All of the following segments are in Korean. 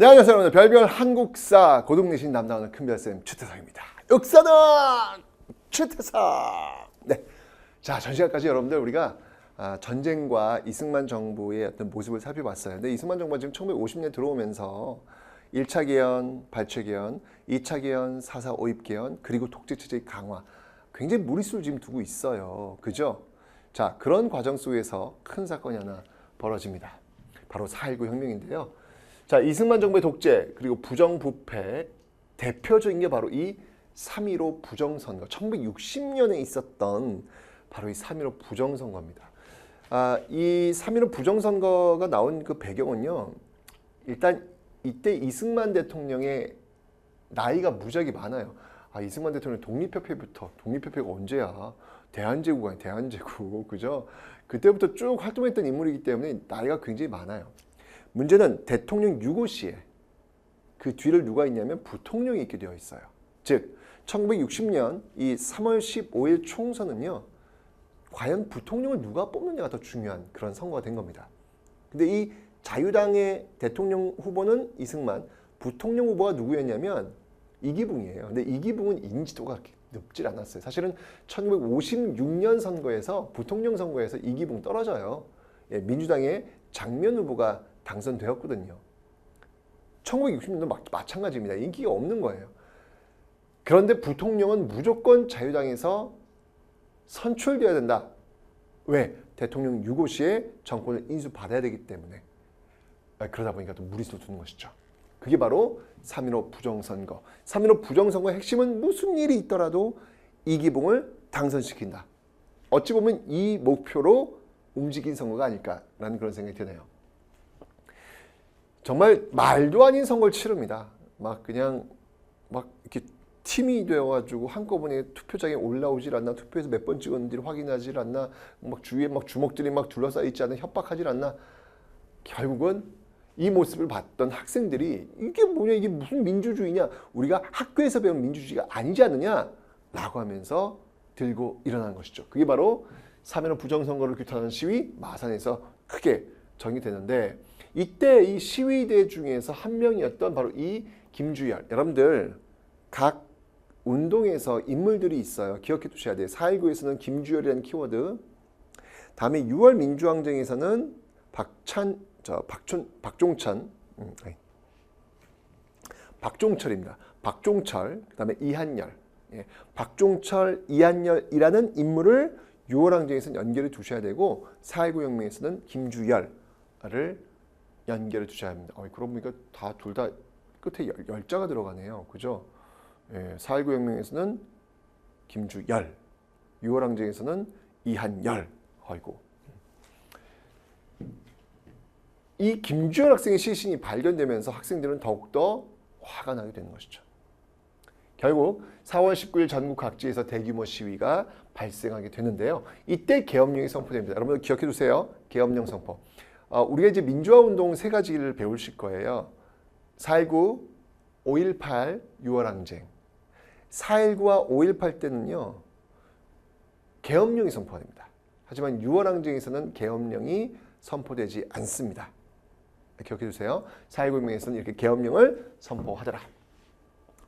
네, 안녕하세요 여러분. 별별 한국사 고등내신 담당하는 큰별쌤 최태성입니다. 역사는 최태성. 네, 자, 전 시간까지 여러분들 우리가 전쟁과 이승만 정부의 어떤 모습을 살펴봤어요. 근데 이승만 정부가 지금 1950년에 들어오면서 1차 개헌, 발췌 개헌, 2차 개헌, 4.4 오입 개헌, 그리고 독재체제의 강화, 굉장히 무리수를 지금 두고 있어요. 그죠? 자, 그런 과정 속에서 큰 사건이 하나 벌어집니다. 바로 4.19 혁명인데요. 자, 이승만 정부의 독재 그리고 부정부패 대표적인 게 바로 이 3.15 부정선거, 1960년에 있었던 바로 이 3.15 부정선거입니다. 이 3.15 부정선거가 나온 그 배경은요, 일단 이때 이승만 대통령의 나이가 무지하게 많아요. 이승만 대통령 독립협회가 언제야? 대한제국 아니야, 대한제국. 그죠? 그때부터 쭉 활동했던 인물이기 때문에 나이가 굉장히 많아요. 문제는 대통령 6호 시에 그 뒤를 누가 있냐면 부통령이 있게 되어 있어요. 즉 1960년 이 3월 15일 총선은요, 과연 부통령을 누가 뽑느냐가 더 중요한 그런 선거가 된 겁니다. 근데 이 자유당의 대통령 후보는 이승만, 부통령 후보가 누구였냐면 이기붕이에요. 근데 이기붕은 인지도가 그렇게 높질 않았어요. 사실은 1956년 선거에서 부통령 선거에서 이기붕 떨어져요. 민주당의 장면 후보가 당선되었거든요. 1960년도 마찬가지입니다. 인기가 없는 거예요. 그런데 부통령은 무조건 자유당에서 선출되어야 된다. 왜? 대통령 6호 시에 정권을 인수받아야 되기 때문에. 그러다 보니까 또 무리수를 두는 것이죠. 그게 바로 3.15 부정선거. 3.15 부정선거의 핵심은 무슨 일이 있더라도 이기붕을 당선시킨다. 어찌 보면 이 목표로 움직인 선거가 아닐까라는 그런 생각이 드네요. 정말 말도 아닌 선거를 치릅니다. 그냥 이렇게 팀이 되어가지고 한꺼번에 투표장에 올라오질 않나, 투표에서 몇 번 찍었는지를 확인하질 않나, 주위에 주먹들이 둘러싸여 있지 않나, 협박하질 않나. 결국은 이 모습을 봤던 학생들이 이게 뭐냐, 이게 무슨 민주주의냐, 우리가 학교에서 배운 민주주의가 아니지 않느냐 라고 하면서 들고 일어난 것이죠. 그게 바로 3.15 부정선거를 규탄하는 시위 마산에서 크게 전개되는데, 이때 이 시위대 중에서 한 명이었던 바로 이 김주열. 여러분들 각 운동에서 인물들이 있어요. 기억해 두셔야 돼요. 4.19에서는 김주열이라는 키워드, 다음에 6월 민주항쟁에서는 박종철입니다. 박종철, 그 다음에 이한열. 박종철, 이한열이라는 인물을 6월 항쟁에서는 연결해 두셔야 되고, 4.19 혁명에서는 김주열을 연결해 두셔야 합니다. 그러고 보니까 둘 다 끝에 열자가 들어가네요. 그죠? 4.19 혁명에서는 김주열, 6월 항쟁에서는 이한열. 이 김주열 학생의 시신이 발견되면서 학생들은 더욱더 화가 나게 되는 것이죠. 결국 4월 19일 전국 각지에서 대규모 시위가 발생하게 되는데요. 이때 계엄령이 선포됩니다. 여러분들 기억해 두세요. 계엄령 선포. 우리가 이제 민주화운동 세 가지를 배우실 거예요. 4.19, 5.18, 6월 항쟁. 4.19와 5.18 때는요, 계엄령이 선포가 됩니다. 하지만 6월 항쟁에서는 계엄령이 선포되지 않습니다. 기억해 주세요. 4.19 혁명에서는 이렇게 계엄령을 선포하더라.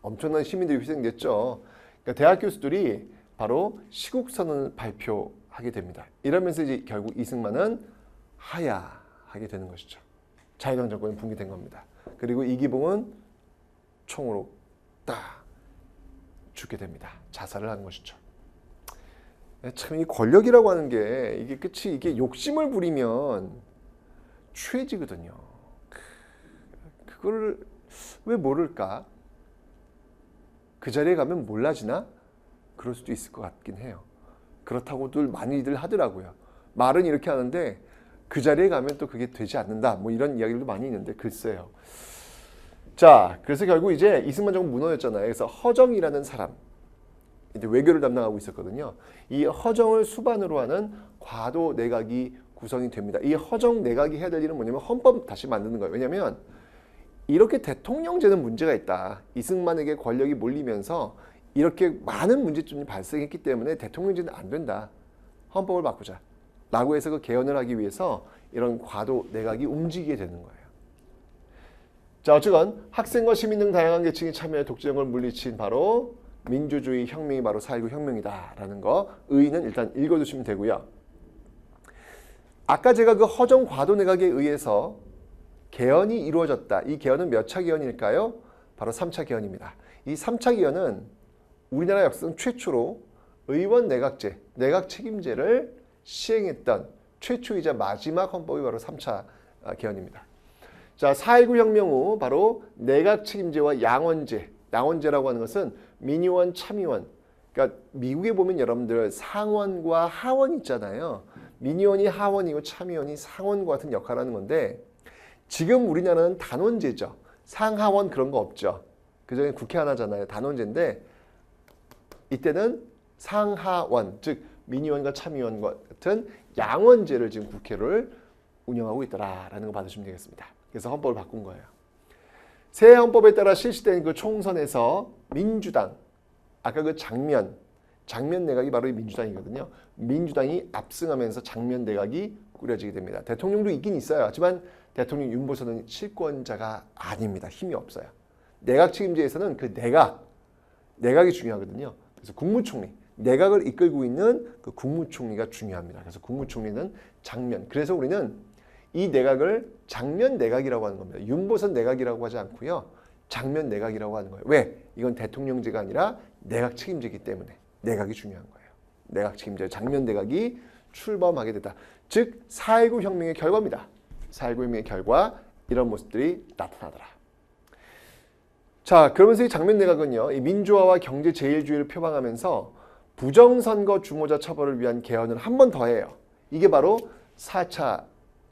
엄청난 시민들이 희생됐죠. 그러니까 대학 교수들이 바로 시국선언을 발표하게 됩니다. 이러면서 이제 결국 이승만은 하야하게 되는 것이죠. 자유당 정권이 붕괴된 겁니다. 그리고 이기붕은 총으로 딱 죽게 됩니다. 자살을 하는 것이죠. 참, 이 권력이라고 하는 게 이게 욕심을 부리면 취해지거든요. 그걸 왜 모를까? 그 자리에 가면 몰라지나? 그럴 수도 있을 것 같긴 해요. 그렇다고들 많이들 하더라고요. 말은 이렇게 하는데 그 자리에 가면 또 그게 되지 않는다. 이런 이야기들도 많이 있는데 글쎄요. 자, 그래서 결국 이제 이승만 정부 무너졌잖아요. 그래서 허정이라는 사람, 이제 외교를 담당하고 있었거든요. 이 허정을 수반으로 하는 과도 내각이 구성이 됩니다. 이 허정 내각이 해야 될 일은 뭐냐면 헌법 다시 만드는 거예요. 왜냐하면 이렇게 대통령제는 문제가 있다. 이승만에게 권력이 몰리면서 이렇게 많은 문제점이 발생했기 때문에 대통령제는 안 된다. 헌법을 바꾸자. 라고 해서 그 개헌을 하기 위해서 이런 과도 내각이 움직이게 되는 거예요. 자, 어쨌건 학생과 시민 등 다양한 계층이 참여해 독재정권을 물리친 바로 민주주의 혁명이 바로 4.19 혁명이다라는 거 의의는 일단 읽어두시면 되고요. 아까 제가 그 허정 과도 내각에 의해서 개헌이 이루어졌다. 이 개헌은 몇 차 개헌일까요? 바로 3차 개헌입니다. 이 3차 개헌은 우리나라 역사상 최초로 의원 내각제, 내각 책임제를 시행했던 최초이자 마지막 헌법이 바로 3차 개헌입니다. 자, 4.19 혁명 후 바로 내각 책임제와 양원제, 양원제라고 하는 것은 민의원, 참의원. 그러니까 미국에 보면 여러분들 상원과 하원 있잖아요. 민의원이 하원이고 참의원이 상원과 같은 역할을 하는 건데 지금 우리나라는 단원제죠. 상하원 그런 거 없죠. 그전에 국회 하나잖아요. 단원제인데 이때는 상하원, 즉 민의원과 참의원과 같은 양원제를 지금 국회를 운영하고 있더라라는 거 받으시면 되겠습니다. 그래서 헌법을 바꾼 거예요. 새 헌법에 따라 실시된 그 총선에서 민주당, 아까 그 장면 내각이 바로 이 민주당이거든요. 민주당이 압승하면서 장면 내각이 꾸려지게 됩니다. 대통령도 있긴 있어요. 하지만 대통령 윤보선은 실권자가 아닙니다. 힘이 없어요. 내각 책임제에서는 그 내각이 중요하거든요. 그래서 국무총리, 내각을 이끌고 있는 그 국무총리가 중요합니다. 그래서 국무총리는 장면. 그래서 우리는 이 내각을 장면 내각이라고 하는 겁니다. 윤보선 내각이라고 하지 않고요. 장면 내각이라고 하는 거예요. 왜? 이건 대통령제가 아니라 내각 책임제이기 때문에 내각이 중요한 거예요. 내각 책임제, 장면 내각이 출범하게 됐다. 즉 4.19 혁명의 결과입니다. 4.19 혁명의 결과 이런 모습들이 나타나더라. 자, 그러면서 이 장면 내각은요. 이 민주화와 경제 제일주의를 표방하면서 부정선거 주모자 처벌을 위한 개헌을 한 번 더 해요. 이게 바로 4차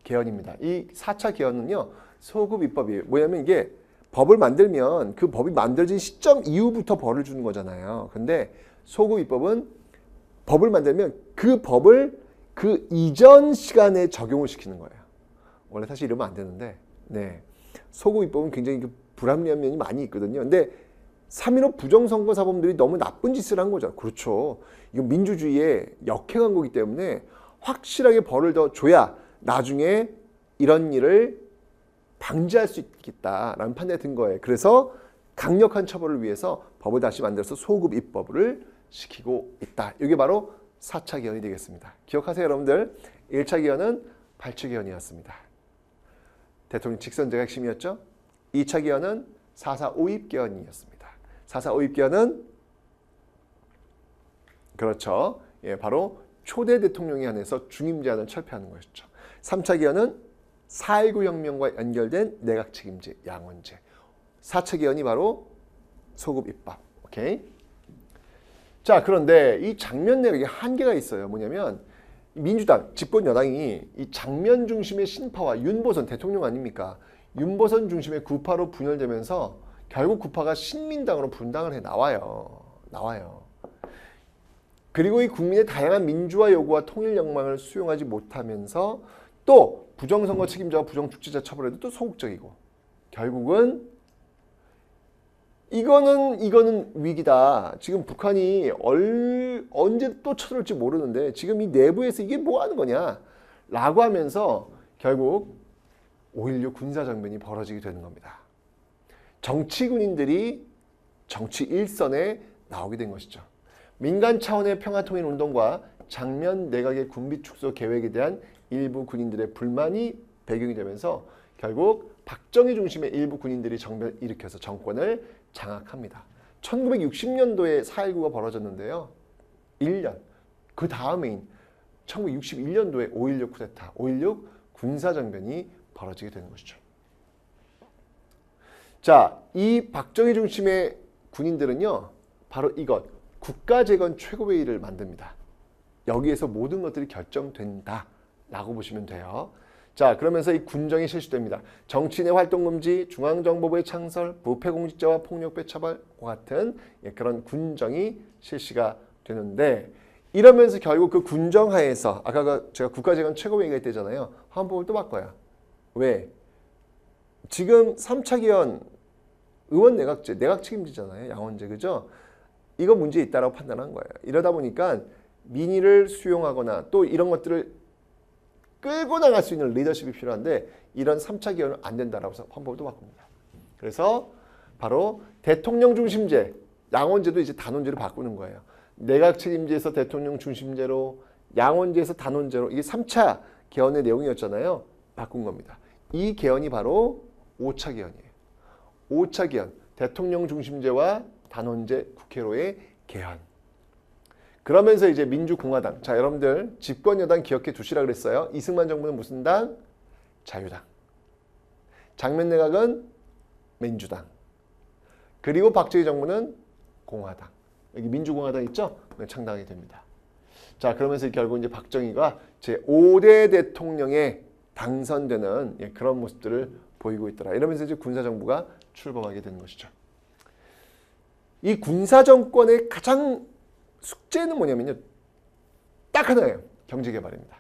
개헌입니다. 이 4차 개헌은요. 소급 입법이에요. 뭐냐면 이게 법을 만들면 그 법이 만들어진 시점 이후부터 벌을 주는 거잖아요. 근데 소급 입법은 법을 만들면 그 법을 그 이전 시간에 적용을 시키는 거예요. 원래 사실 이러면 안 되는데, 네. 소급 입법은 굉장히 불합리한 면이 많이 있거든요. 근데 3.15 부정선거 사범들이 너무 나쁜 짓을 한 거죠. 그렇죠. 이건 민주주의에 역행한 거기 때문에 확실하게 벌을 더 줘야 나중에 이런 일을 방지할 수 있겠다라는 판단이 든 거예요. 그래서 강력한 처벌을 위해서 법을 다시 만들어서 소급 입법을 시키고 있다. 이게 바로 4차 개헌이 되겠습니다. 기억하세요, 여러분들. 1차 개헌은 8초 개헌이었습니다. 대통령 직선제가 핵심이었죠. 2차 개헌은 4.4 오입 개헌이었습니다. 4.4 오입 개헌은 그렇죠. 예, 바로 초대 대통령에 한해서 중임 제한을 철폐하는 것이죠. 3차 개헌은 4.19 혁명과 연결된 내각 책임제, 양원제. 4차 개헌이 바로 소급 입법. 오케이? 자, 그런데 이 장면 내각에 한계가 있어요. 뭐냐면 민주당, 집권 여당이 이 장면 중심의 신파와 윤보선 대통령 아닙니까? 윤보선 중심의 구파로 분열되면서 결국 구파가 신민당으로 분당을 해 나와요. 그리고 이 국민의 다양한 민주화 요구와 통일 욕망을 수용하지 못하면서 또 부정선거 책임자와 부정축제자 처벌에도 또 소극적이고 결국은 이거는 위기다. 지금 북한이 언제 또 쳐들지 모르는데 지금 이 내부에서 이게 뭐 하는 거냐 라고 하면서 결국 5.16 군사정변이 벌어지게 되는 겁니다. 정치군인들이 정치 일선에 나오게 된 것이죠. 민간 차원의 평화통일운동과 장면 내각의 군비 축소 계획에 대한 일부 군인들의 불만이 배경이 되면서 결국 박정희 중심의 일부 군인들이 정변을 일으켜서 정권을 장악합니다. 1960년도에 4.19가 벌어졌는데요. 1년, 그 다음인 1961년도에 5.16 쿠데타, 5.16 군사정변이 벌어지게 되는 것이죠. 자, 이 박정희 중심의 군인들은요. 바로 이것, 국가재건 최고회의를 만듭니다. 여기에서 모든 것들이 결정된다라고 보시면 돼요. 자, 그러면서 이 군정이 실시됩니다. 정치인의 활동 금지, 중앙정보부의 창설, 부패공직자와 폭력배 처벌과 같은 그런 군정이 실시가 되는데 이러면서 결국 그 군정 하에서 아까 제가 국가재건 최고회의가 있대잖아요. 헌법을 또 바꿔요. 왜? 지금 3차 개헌 의원 내각제, 내각 책임제잖아요. 양원제, 그죠? 이거 문제 있다라고 판단한 거예요. 이러다 보니까 민의를 수용하거나 또 이런 것들을 끌고 나갈 수 있는 리더십이 필요한데 이런 3차 개헌은 안 된다라고 해서 헌법을 또 바꿉니다. 그래서 바로 대통령 중심제, 양원제도 이제 단원제로 바꾸는 거예요. 내각 책임제에서 대통령 중심제로, 양원제에서 단원제로, 이게 3차 개헌의 내용이었잖아요. 바꾼 겁니다. 이 개헌이 바로 5차 개헌이에요. 5차 개헌, 대통령 중심제와 단원제 국회로의 개헌. 그러면서 이제 민주공화당, 자 여러분들 집권여당 기억해 두시라 그랬어요. 이승만 정부는 무슨 당? 자유당. 장면내각은 민주당. 그리고 박정희 정부는 공화당. 여기 민주공화당 있죠? 창당이 됩니다. 자 그러면서 결국 이제 박정희가 제5대 대통령에 당선되는 그런 모습들을 보이고 있더라. 이러면서 이제 군사정부가 출범하게 되는 것이죠. 이 군사정권의 가장 숙제는 뭐냐면요. 딱 하나예요. 경제개발입니다.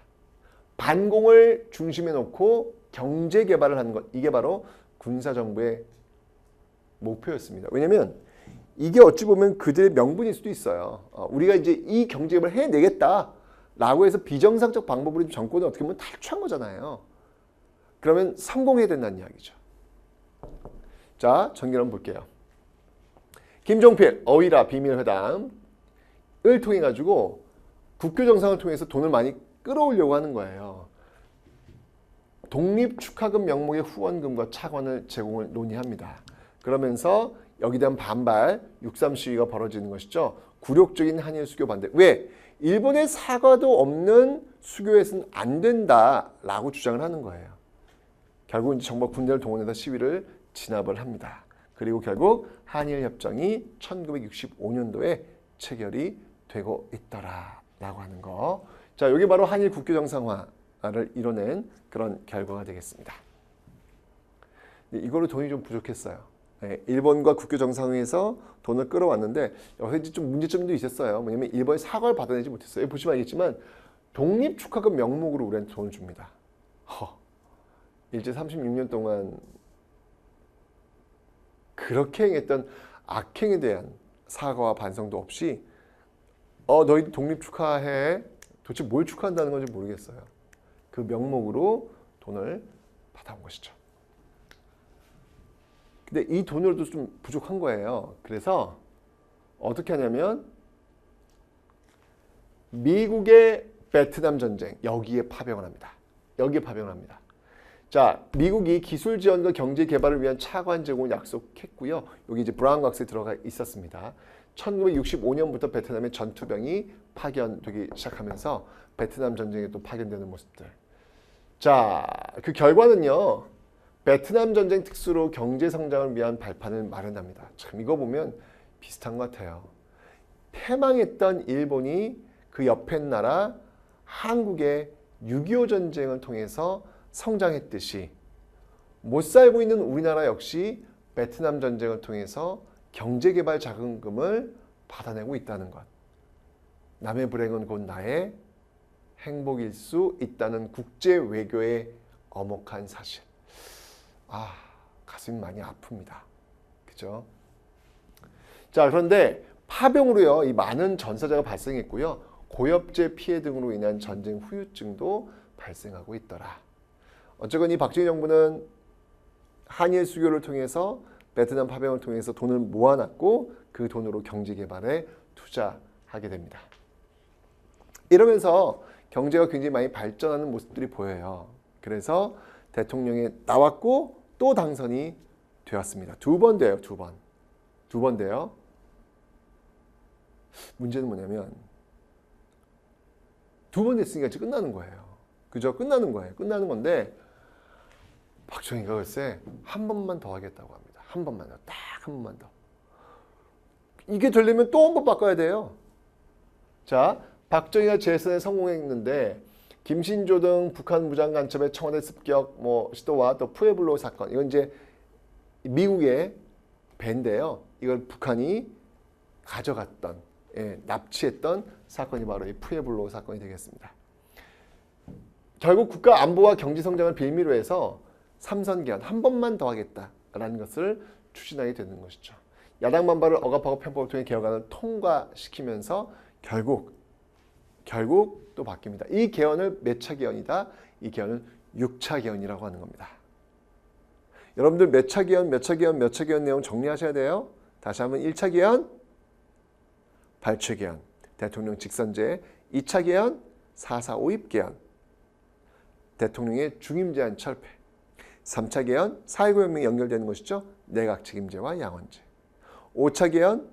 반공을 중심에 놓고 경제개발을 하는 것. 이게 바로 군사정부의 목표였습니다. 왜냐하면 이게 어찌 보면 그들의 명분일 수도 있어요. 우리가 이제 이 경제개발을 해내겠다라고 해서 비정상적 방법으로 정권을 어떻게 보면 탈취한 거잖아요. 그러면 성공해야 된다는 이야기죠. 자, 전개를 한번 볼게요. 김종필, 어휘라 비밀회담을 통해 가지고 국교 정상을 통해서 돈을 많이 끌어오려고 하는 거예요. 독립축하금 명목의 후원금과 차관을 제공을 논의합니다. 그러면서 여기에 대한 반발, 6.3 시위가 벌어지는 것이죠. 굴욕적인 한일 수교 반대. 왜? 일본의 사과도 없는 수교에서는 안 된다라고 주장을 하는 거예요. 결국 이제 정부가 군대를 동원해서 시위를 진압을 합니다. 그리고 결국 한일협정이 1965년도에 체결이 되고 있더라라고 하는 거. 자, 이게 바로 한일 국교 정상화를 이뤄낸 그런 결과가 되겠습니다. 이거로 돈이 좀 부족했어요. 일본과 국교 정상회에서 돈을 끌어왔는데 여기서 이제 좀 문제점도 있었어요. 뭐냐면 일본이 사과를 받아내지 못했어요. 보시면 알겠지만 독립축하금 명목으로 우리한테 돈을 줍니다. 일제 36년 동안 그렇게 행했던 악행에 대한 사과와 반성도 없이 너희들 독립 축하해. 도대체 뭘 축하한다는 건지 모르겠어요. 그 명목으로 돈을 받아온 것이죠. 근데 이 돈으로도 좀 부족한 거예요. 그래서 어떻게 하냐면 미국의 베트남 전쟁 여기에 파병을 합니다. 자, 미국이 기술 지원과 경제 개발을 위한 차관 제공을 약속했고요. 여기 이제 브라운 박스에 들어가 있었습니다. 1965년부터 베트남에 전투병이 파견되기 시작하면서 베트남 전쟁에 또 파견되는 모습들. 자, 그 결과는요. 베트남 전쟁 특수로 경제 성장을 위한 발판을 마련합니다. 참 이거 보면 비슷한 것 같아요. 패망했던 일본이 그 옆에 나라 한국의 6.25 전쟁을 통해서 성장했듯이 못 살고 있는 우리나라 역시 베트남 전쟁을 통해서 경제개발 자금금을 받아내고 있다는 것. 남의 불행은 곧 나의 행복일 수 있다는 국제 외교의 엄혹한 사실. 가슴이 많이 아픕니다. 그죠? 자, 그런데 파병으로요, 이 많은 전사자가 발생했고요. 고엽제 피해 등으로 인한 전쟁 후유증도 발생하고 있더라. 어쨌건 이 박정희 정부는 한일 수교를 통해서 베트남 파병을 통해서 돈을 모아놨고 그 돈으로 경제개발에 투자하게 됩니다. 이러면서 경제가 굉장히 많이 발전하는 모습들이 보여요. 그래서 대통령에 나왔고 또 당선이 되었습니다. 두 번 돼요. 두 번 돼요. 문제는 뭐냐면 두 번 됐으니까 이제 끝나는 거예요. 그죠? 끝나는 거예요. 끝나는 건데 박정희가 글쎄 한 번만 더 하겠다고 합니다. 한 번만 더. 딱 한 번만 더. 이게 되려면 또 한 번 바꿔야 돼요. 자, 박정희가 재선에 성공했는데 김신조 등 북한 무장 간첩의 청와대 습격 시도와 또 푸에블로 사건. 이건 이제 미국의 배인데요. 이걸 북한이 가져갔던, 납치했던 사건이 바로 이 푸에블로 사건이 되겠습니다. 결국 국가 안보와 경제 성장을 빌미로 해서 삼선 개헌 한 번만 더 하겠다라는 것을 추진하게 되는 것이죠. 야당 반발을 억압하고 편법을 통해 개헌안을 통과시키면서 결국 또 바뀝니다. 이 개헌을 몇 차 개헌이다? 이 개헌은 6차 개헌이라고 하는 겁니다. 여러분들 몇 차 개헌, 몇 차 개헌, 몇 차 개헌 내용 정리하셔야 돼요. 다시 한번 1차 개헌, 발췌 개헌, 대통령 직선제, 2차 개헌, 4.4 오입 개헌, 대통령의 중임 제한 철폐, 3차 개헌, 4.19 혁명이 연결되는 것이죠. 내각 책임제와 양원제. 5차 개헌,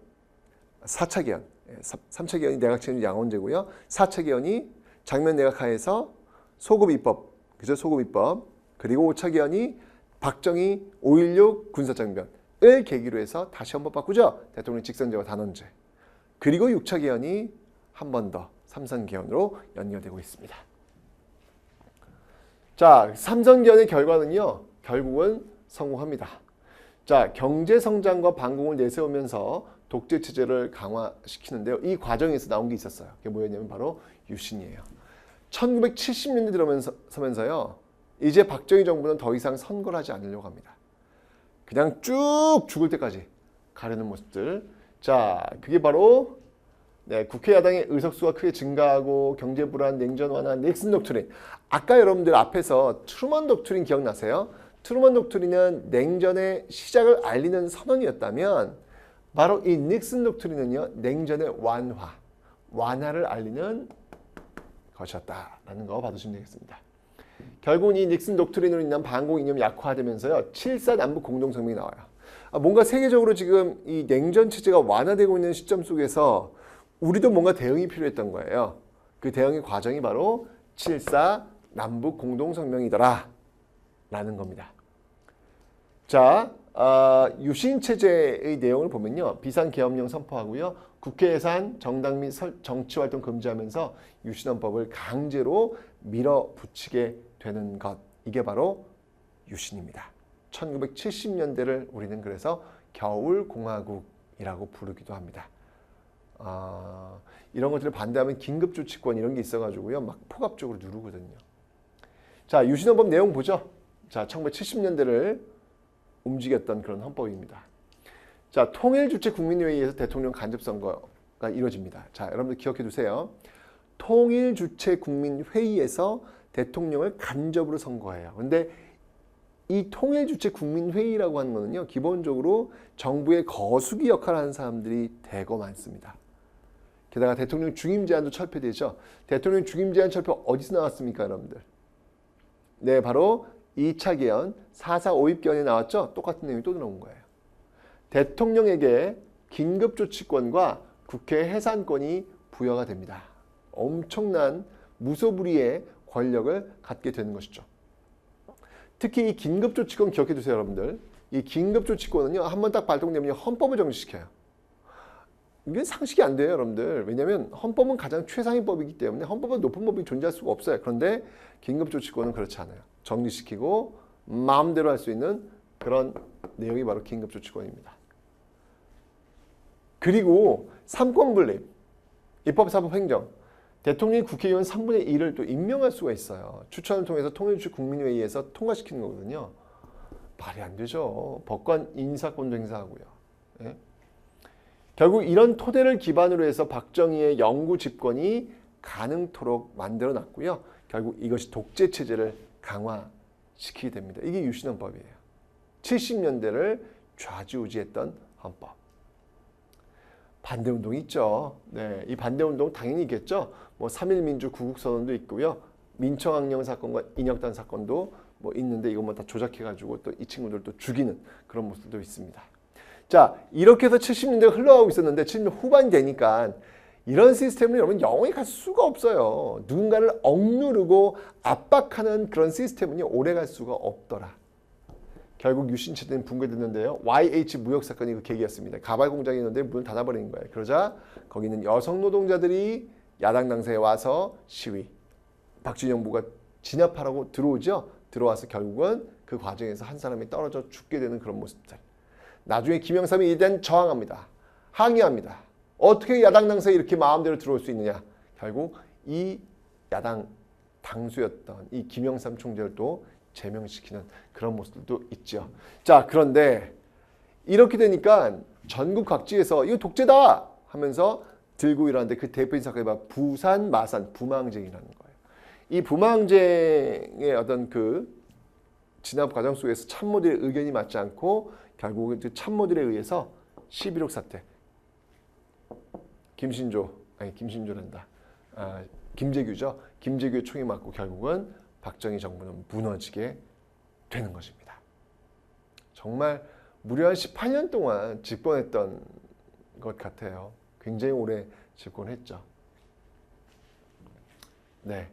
4차 개헌, 3차 개헌이 내각 책임제 양원제고요. 4차 개헌이 장면 내각 하에서 소급 입법, 그죠? 소급 입법. 그리고 5차 개헌이 박정희 5.16 군사장변을 계기로 해서 다시 헌법 바꾸죠. 대통령 직선제와 단원제. 그리고 6차 개헌이 한 번 더 삼선 개헌으로 연결되고 있습니다. 자, 삼선 개헌의 결과는요. 결국은 성공합니다. 자, 경제 성장과 반공을 내세우면서 독재 체제를 강화시키는데요. 이 과정에서 나온 게 있었어요. 그게 뭐였냐면 바로 유신이에요. 1970년대 들어서면서요. 이제 박정희 정부는 더 이상 선거를 하지 않으려고 합니다. 그냥 쭉 죽을 때까지 가려는 모습들. 자, 그게 바로 국회 야당의 의석수가 크게 증가하고 경제 불안, 냉전 완화, 닉슨 독트린. 아까 여러분들 앞에서 트루먼 독트린 기억나세요? 트루먼 독트린은 냉전의 시작을 알리는 선언이었다면 바로 이 닉슨 독트린은요. 냉전의 완화를 알리는 것이었다라는 거 받으시면 되겠습니다. 결국은 이 닉슨 독트린으로 인한 반공 이념이 약화되면서요. 7.4 남북 공동성명이 나와요. 뭔가 세계적으로 지금 이 냉전 체제가 완화되고 있는 시점 속에서 우리도 뭔가 대응이 필요했던 거예요. 그 대응의 과정이 바로 7.4 남북 공동성명이더라 라는 겁니다. 자, 유신 체제의 내용을 보면요. 비상계엄령 선포하고요. 국회 예산, 정당 및 정치활동 금지하면서 유신헌법을 강제로 밀어붙이게 되는 것. 이게 바로 유신입니다. 1970년대를 우리는 그래서 겨울공화국이라고 부르기도 합니다. 이런 것들을 반대하면 긴급조치권 이런 게 있어가지고요. 막 폭압적으로 누르거든요. 자, 유신헌법 내용 보죠. 자, 1970년대를 움직였던 그런 헌법입니다. 자, 통일주체 국민회의에서 대통령 간접선거가 이루어집니다. 자, 여러분들 기억해 두세요. 통일주체 국민회의에서 대통령을 간접으로 선거해요. 근데 이 통일주체 국민회의라고 하는 거는요. 기본적으로 정부의 거수기 역할을 하는 사람들이 대거 많습니다. 게다가 대통령 중임 제한도 철폐되죠. 대통령 중임 제한 철폐 어디서 나왔습니까, 여러분들? 네, 바로 2차 개헌, 4.4 오입 개헌에 나왔죠. 똑같은 내용이 또 나온 거예요. 대통령에게 긴급조치권과 국회 해산권이 부여가 됩니다. 엄청난 무소불위의 권력을 갖게 되는 것이죠. 특히 이 긴급조치권 기억해 두세요, 여러분들. 이 긴급조치권은요, 한번 딱 발동되면 헌법을 정지시켜요. 이게 상식이 안 돼요, 여러분들. 왜냐하면 헌법은 가장 최상위 법이기 때문에 헌법은 높은 법이 존재할 수가 없어요. 그런데 긴급조치권은 그렇지 않아요. 정지시키고 마음대로 할 수 있는 그런 내용이 바로 긴급조치권입니다. 그리고 삼권분립, 입법, 사법, 행정. 대통령이 국회의원 3분의 1을 또 임명할 수가 있어요. 추천을 통해서 통일주체 국민회의에서 통과시키는 거거든요. 말이 안 되죠. 법관 인사권도 행사하고요. 예? 결국 이런 토대를 기반으로 해서 박정희의 영구 집권이 가능토록 만들어놨고요. 결국 이것이 독재 체제를 강화시키게 됩니다. 이게 유신헌법이에요. 70년대를 좌지우지했던 헌법. 반대운동이 있죠. 네, 이 반대운동 당연히 있겠죠. 뭐 3.1민주 구국선언도 있고요. 민청학령 사건과 인혁단 사건도 뭐 있는데 이거 뭐 다 조작해가지고 또 이 친구들 또 죽이는 그런 모습도 있습니다. 자, 이렇게 해서 70년대가 흘러가고 있었는데 70년 후반이 되니까 이런 시스템을 여러분 영원히 갈 수가 없어요. 누군가를 억누르고 압박하는 그런 시스템은요 오래 갈 수가 없더라. 결국 유신체제는 붕괴됐는데요. YH 무역사건이 그 계기였습니다. 가발 공장이 있는데 문을 닫아버리는 거예요. 그러자 거기는 여성 노동자들이 야당 당사에 와서 시위. 박정희 정부가 진압하라고 들어오죠. 들어와서 결국은 그 과정에서 한 사람이 떨어져 죽게 되는 그런 모습들. 나중에 김영삼이 이에 대한 저항합니다. 항의합니다. 어떻게 야당 당사에 이렇게 마음대로 들어올 수 있느냐. 결국 이 야당 당수였던 이 김영삼 총재를 또 제명시키는 그런 모습들도 있죠. 자, 그런데 이렇게 되니까 전국 각지에서 이거 독재다 하면서 들고 일하는데 그 대표인 사건이 바로 부산 마산 부마항쟁이라는 거예요. 이 부마항쟁의 어떤 그 진압 과정 속에서 참모들의 의견이 맞지 않고 결국은 그 참모들에 의해서 11.6 사태. 김신조란다. 김재규죠. 김재규의 총에 맞고 결국은 박정희 정부는 무너지게 되는 것입니다. 정말 무려 한 18년 동안 집권했던 것 같아요. 굉장히 오래 집권했죠. 네.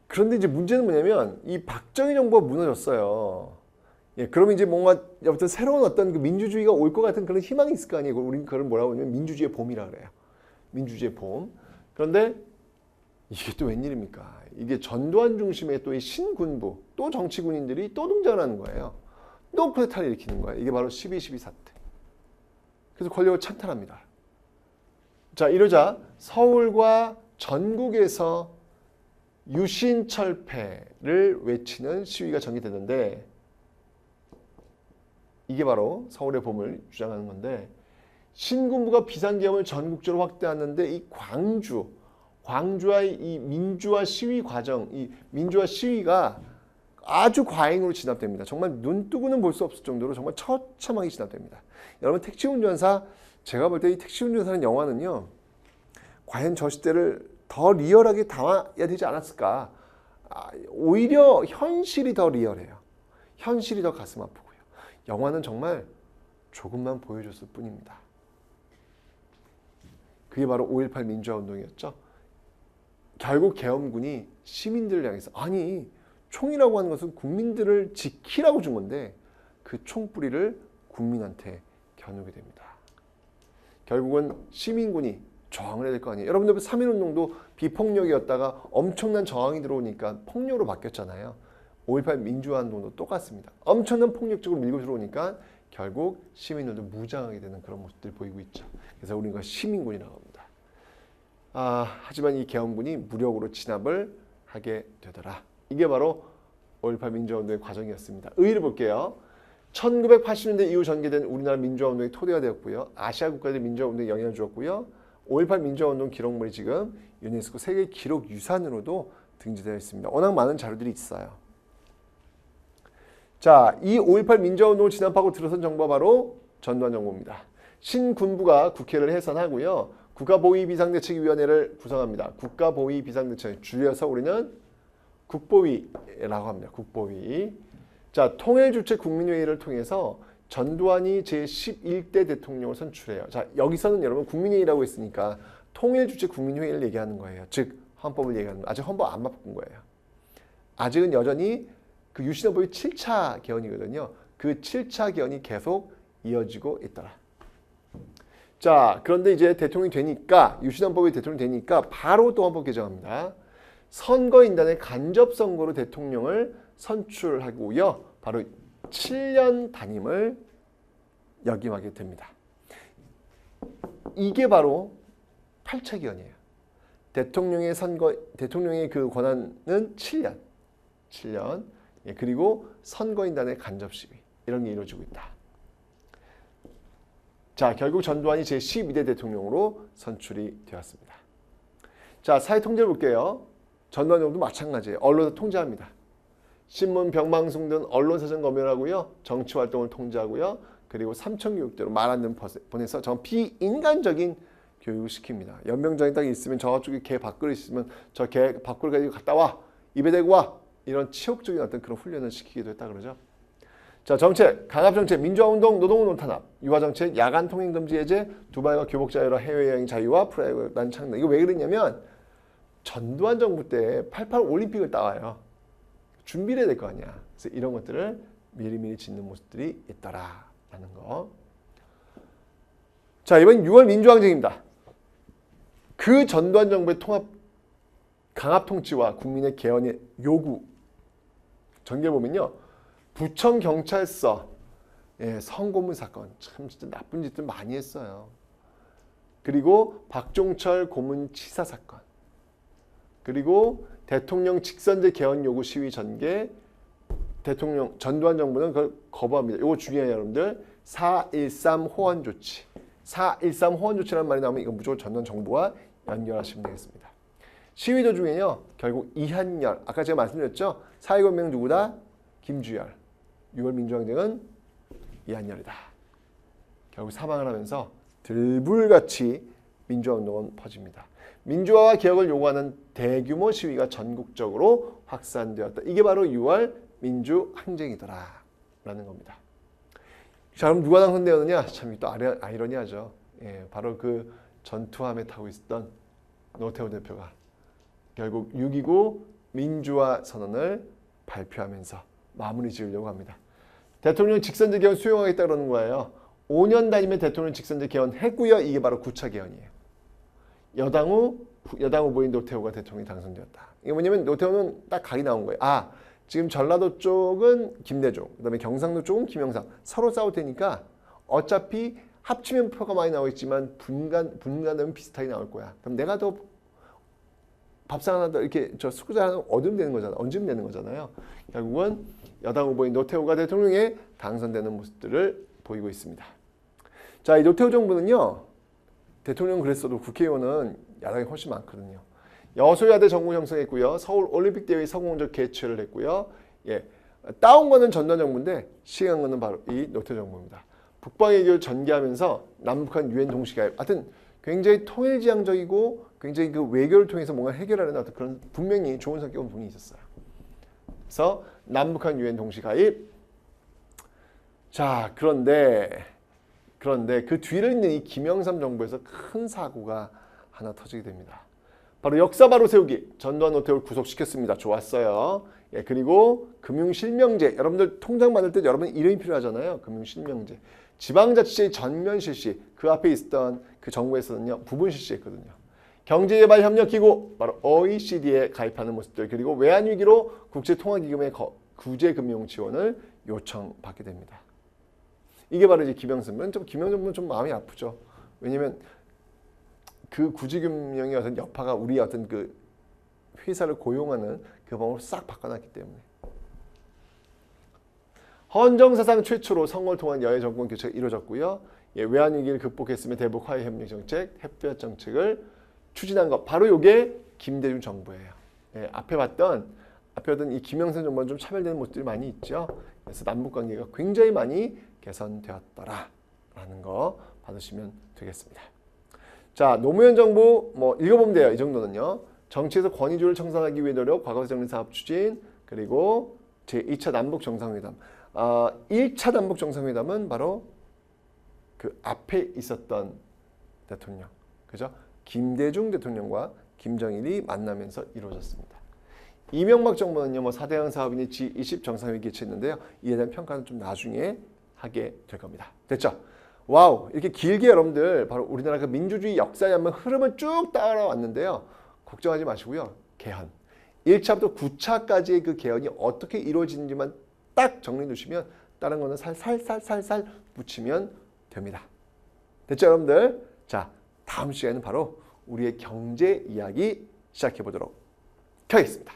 그런데 이제 문제는 뭐냐면 이 박정희 정부가 무너졌어요. 예, 그러면 이제 뭔가 어떤 새로운 어떤 그 민주주의가 올 것 같은 그런 희망이 있을 거 아니에요. 우리는 그걸 뭐라고 하냐면 민주주의의 봄이라 그래요. 민주주의의 봄. 그런데 이게 또 웬일입니까? 이게 전두환 중심의 또 이 신군부, 또 정치군인들이 또 등장을 하는 거예요. 또 쿠데타를 일으키는 거예요. 이게 바로 12.12 사태. 그래서 권력을 찬탈합니다. 자, 이러자 서울과 전국에서 유신철폐를 외치는 시위가 전개되는데 이게 바로 서울의 봄을 주장하는 건데 신군부가 비상계엄을 전국적으로 확대하는데 이 광주와의 이 민주화 시위 과정, 이 민주화 시위가 아주 과잉으로 진압됩니다. 정말 눈 뜨고는 볼 수 없을 정도로 정말 처참하게 진압됩니다. 여러분 택시운전사, 제가 볼 때 이 택시운전사는 영화는요. 과연 저 시대를 더 리얼하게 담아야 되지 않았을까? 오히려 현실이 더 리얼해요. 현실이 더 가슴 아프고요. 영화는 정말 조금만 보여줬을 뿐입니다. 그게 바로 5.18 민주화운동이었죠. 결국 계엄군이 시민들을 향해서 아니 총이라고 하는 것은 국민들을 지키라고 준 건데 그 총뿌리를 국민한테 겨누게 됩니다. 결국은 시민군이 저항을 해야 될 거 아니에요. 여러분들 3.1운동도 비폭력이었다가 엄청난 저항이 들어오니까 폭력으로 바뀌었잖아요. 5.18 민주화운동도 똑같습니다. 엄청난 폭력적으로 밀고 들어오니까 결국 시민들도 무장하게 되는 그런 모습들을 보이고 있죠. 그래서 우리가 시민군이라고 합니다. 하지만 이 계엄군이 무력으로 진압을 하게 되더라. 이게 바로 5.18 민주화운동의 과정이었습니다. 의의를 볼게요. 1980년대 이후 전개된 우리나라 민주화운동의 토대가 되었고요. 아시아 국가들의 민주화운동에 영향을 주었고요. 5.18 민주화운동 기록물이 지금 유네스코 세계 기록 유산으로도 등재되어 있습니다. 워낙 많은 자료들이 있어요. 자, 이 5.18 민주화운동을 진압하고 들어선 정부가 바로 전두환 정부입니다. 신군부가 국회를 해산하고요. 국가보위비상대책위원회를 구성합니다. 국가보위비상대책, 줄여서 우리는 국보위라고 합니다. 국보위. 자, 통일주체 국민회의를 통해서 전두환이 제11대 대통령을 선출해요. 자, 여기서는 여러분 국민회의라고 했으니까 통일주체 국민회의를 얘기하는 거예요. 즉 헌법을 얘기하는 거예요. 아직 헌법 안 바꾼 거예요. 아직은 여전히 그 유신헌법이 7차 개헌이거든요. 그 7차 개헌이 계속 이어지고 있더라. 자, 그런데 이제 대통령이 되니까 유신헌법이 대통령이 되니까 바로 또 헌법 개정합니다. 선거인단의 간접선거로 대통령을 선출하고요. 바로 7년 단임을 역임하게 됩니다. 이게 바로 8차 개헌이에요. 대통령의 그 권한은 7년. 예, 그리고 선거인단의 간접 시위 이런 게 이루어지고 있다. 자, 결국 전두환이 제12대 대통령으로 선출이 되었습니다. 자, 사회 통제를 볼게요. 전두환 정부도 마찬가지예요. 언론을 통제합니다. 신문, 병방송 등 언론사정 검열하고요. 정치활동을 통제하고요. 그리고 삼천교육대로 말 안 듣는 보내서 전 비인간적인 교육을 시킵니다. 연병장이 딱 있으면 저쪽에 개 밥그릇 있으면 저 개 밥그릇 가지고 갔다 와. 입에 대고 와. 이런 치욕적인 어떤 그런 훈련을 시키기도 했다 그러죠. 자, 정책, 강압정책, 민주화운동, 노동운동 탄압, 유화정책, 야간 통행금지 해제, 두발과 교복 자유라 해외여행 자유와 프라이빗 창당. 이거 왜 그랬냐면 전두환 정부 때 88 올림픽을 따와요. 준비를 해야 될 거 아니야. 그래서 이런 것들을 미리미리 짓는 모습들이 있더라라는 거. 자, 이번 6월 민주항쟁입니다. 그 전두환 정부의 강압 통치와 국민의 개헌의 요구 전개를 보면요. 부천 경찰서 성고문 사건 참 진짜 나쁜 짓들 많이 했어요. 그리고 박종철 고문 치사 사건. 그리고 대통령 직선제 개헌 요구 시위 전개. 전두환 정부는 그걸 거부합니다. 이거 중요해요, 여러분들. 4.13 호원 조치. 4.13 호원 조치라는 말이 나오면 이거 무조건 전두환 정부와 연결하시면 되겠습니다. 시위 도중에요. 결국 이한열, 아까 제가 말씀드렸죠. 사회革명 누구다? 김주열. 6월 민주항쟁은 이한열이다. 결국 사망을 하면서 들불같이 민주화운동은 퍼집니다. 민주화와 개혁을 요구하는 대규모 시위가 전국적으로 확산되었다. 이게 바로 6월 민주항쟁이더라 라는 겁니다. 자, 그럼 누가 당선되었느냐? 참 또 아이러니하죠. 예, 바로 그 전투함에 타고 있었던 노태우 대표가 결국 6.29 민주화 선언을 발표하면서 마무리 지으려고 합니다. 대통령 직선제 개헌 수용하겠다 그러는 거예요. 5년 단위면 대통령 직선제 개헌했고요. 이게 바로 9차 개헌이에요. 여당 후보인 노태우가 대통령이 당선되었다. 이게 뭐냐면 노태우는 딱 각이 나온 거예요. 아, 지금 전라도 쪽은 김대중, 그다음에 경상도 쪽은 김영삼 서로 싸울 테니까 어차피 합치면 표가 많이 나오겠지만 분간되면 비슷하게 나올 거야. 그럼 내가 더 밥상 하나 더 이렇게 저 숙자 하나 얻으면 되는 거잖아. 얹으면 되는 거잖아요. 결국은 여당 후보인 노태우가 대통령에 당선되는 모습들을 보이고 있습니다. 자, 이 노태우 정부는요. 대통령 그랬어도 국회의원은 야당이 훨씬 많거든요. 여소야대 정부 형성했고요. 서울 올림픽 대회 성공적 개최를 했고요. 예, 따온 거는 전두환 정부인데 시행한 거는 바로 이 노태우 정부입니다. 북방외교를 전개하면서 남북한 유엔 동시가입. 하여튼 굉장히 통일지향적이고 굉장히 그 외교를 통해서 뭔가 해결하는 어떤 그런 분명히 좋은 성격은 분명히 있었어요. 그래서 남북한 유엔 동시가입. 자, 그런데 그 뒤를 잇는 이 김영삼 정부에서 큰 사고가 하나 터지게 됩니다. 바로 역사 바로 세우기. 전두환 노태우를 구속시켰습니다. 좋았어요. 예, 그리고 금융실명제. 여러분들 통장 만들 때 여러분 이름이 필요하잖아요. 금융실명제. 지방자치제의 전면 실시. 그 앞에 있었던 그 정부에서는요. 부분 실시했거든요. 경제개발협력기구. 바로 OECD에 가입하는 모습들. 그리고 외환위기로 국제통화기금의 구제금융 지원을 요청받게 됩니다. 이게 바로 이제 김영삼은 좀 마음이 아프죠. 왜냐면 그 구제금융의 어떤 여파가 우리 어떤 그 회사를 고용하는 그 방법을 싹 바꿔놨기 때문에. 헌정사상 최초로 선거를 통한 여야 정권 교체가 이루어졌고요. 예, 외환위기를 극복했으면 대북 화해 협력 정책, 햇볕 정책을 추진한 것. 바로 이게 김대중 정부예요. 예, 앞에 봤던 이 김영삼 정부는 좀 차별되는 모습들이 많이 있죠. 그래서 남북관계가 굉장히 많이 개선되었더라라는 거 받으시면 되겠습니다. 자, 노무현 정부 뭐 읽어보면 돼요. 이 정도는요. 정치에서 권위주의를 청산하기 위해 노력, 과거사 정리 사업 추진, 그리고 제2차 남북 정상회담. 1차 남북 정상회담은 바로 그 앞에 있었던 대통령, 그죠? 김대중 대통령과 김정일이 만나면서 이루어졌습니다. 이명박 정부는요, 뭐 4대강 사업이니 G20 정상회의 개최했는데요. 이에 대한 평가는 좀 나중에 하게 될 겁니다. 됐죠? 와우, 이렇게 길게 여러분들 바로 우리나라 그 민주주의 역사의 한번 흐름을 쭉 따라왔는데요. 걱정하지 마시고요. 개헌. 1차부터 9차까지의 그 개헌이 어떻게 이루어지는지만 딱 정리해 두시면 다른 거는 살살 붙이면 됩니다. 됐죠, 여러분들? 자, 다음 시간에는 바로 우리의 경제 이야기 시작해 보도록 하겠습니다.